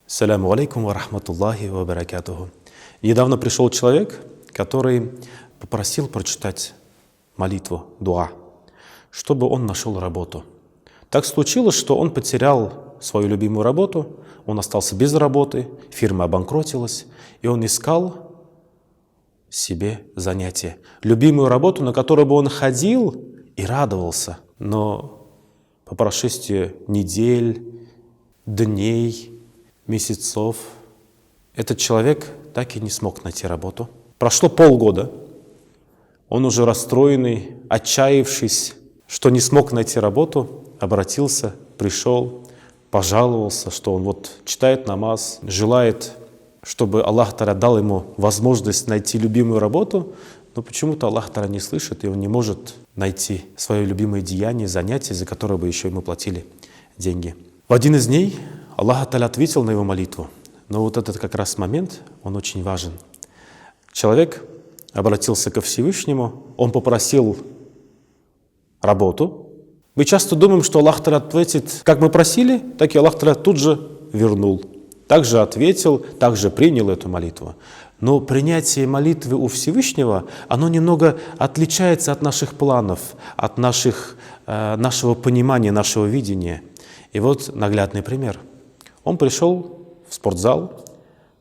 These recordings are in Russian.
Саляму алейкум ва рахматуллахи ва баракатуху. Недавно пришел человек, который попросил прочитать молитву, дуа, чтобы он нашел работу. Так случилось, что он потерял свою любимую работу, он остался без работы, фирма обанкротилась, и он искал себе занятие. Любимую работу, на которую бы он ходил и радовался. Но по прошествии недель, дней, месяцев этот человек так и не смог найти работу. Прошло полгода. Он уже расстроенный, отчаявшись, что не смог найти работу, обратился, пришел, пожаловался, что он читает намаз, желает, чтобы Аллах Та'аля дал ему возможность найти любимую работу, но почему-то Аллах Та'аля не слышит, и он не может найти свое любимое деяние, занятие, за которое бы еще ему платили деньги. В один из дней Аллах Та'аля ответил на его молитву, но этот как раз момент, он очень важен. Человек обратился ко Всевышнему, он попросил работу. Мы часто думаем, что Аллах Та'аля ответит, как мы просили, так и Аллах Та'аля тут же вернул. Также ответил, также принял эту молитву. Но принятие молитвы у Всевышнего, оно немного отличается от наших планов, от нашего понимания, нашего видения. И вот наглядный пример. Он пришел в спортзал,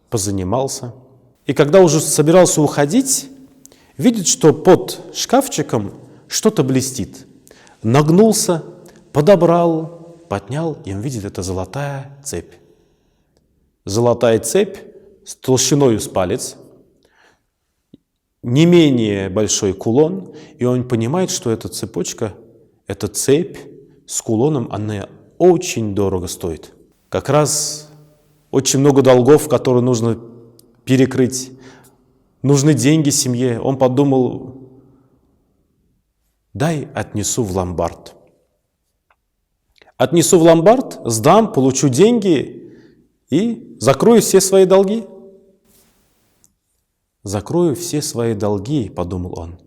позанимался, и когда уже собирался уходить, видит, что под шкафчиком что-то блестит. Нагнулся, подобрал, поднял, и он видит, это золотая цепь. Золотая цепь с толщиной с палец, не менее большой кулон, и он понимает, что эта цепочка, эта цепь с кулоном, она очень дорого стоит. Как раз очень много долгов, которые нужно перекрыть, нужны деньги семье. Он подумал, дай отнесу в ломбард. Отнесу в ломбард, сдам, получу деньги и закрою все свои долги. Закрою все свои долги, подумал он.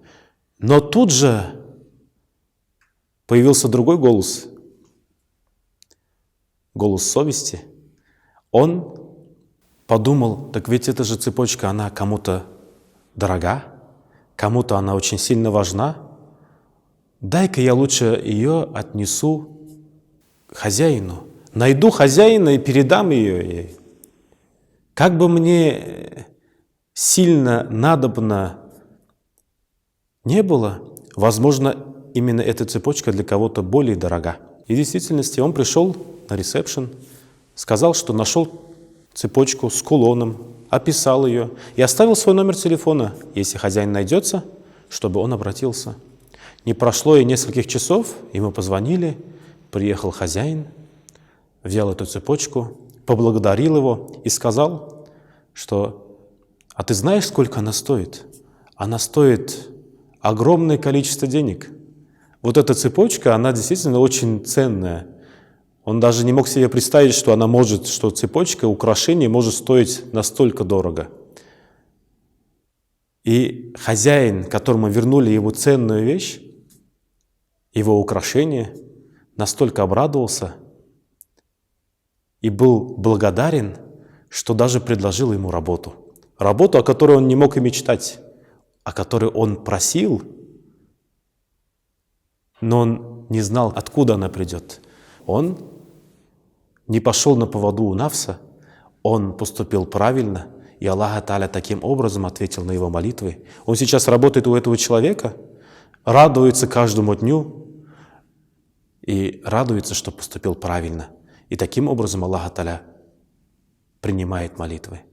Но тут же появился другой голос, голос совести. Он подумал, так ведь эта же цепочка, она кому-то дорога, кому-то она очень сильно важна. Дай-ка я лучше ее отнесу хозяину. Найду хозяина и передам ее ей. Как бы мне сильно надобно не было, возможно, именно эта цепочка для кого-то более дорога. И в действительности он пришел на ресепшн, сказал, что нашел цепочку с кулоном, описал ее и оставил свой номер телефона, если хозяин найдется, чтобы он обратился. Не прошло и нескольких часов, ему позвонили, приехал хозяин, взял эту цепочку, поблагодарил его и сказал, что «А ты знаешь, сколько она стоит? Она стоит огромное количество денег». Вот эта цепочка, она действительно очень ценная. Он даже не мог себе представить, что цепочка, украшение может стоить настолько дорого. И хозяин, которому вернули его ценную вещь, его украшение, настолько обрадовался и был благодарен, что даже предложил ему работу. Работу, о которой он не мог и мечтать, о которой он просил, но он не знал, откуда она придет. Он не пошел на поводу у Нафса, он поступил правильно, и Аллах Та'аля таким образом ответил на его молитвы. Он сейчас работает у этого человека, радуется каждому дню и радуется, что поступил правильно. И таким образом Аллах Та'аля принимает молитвы.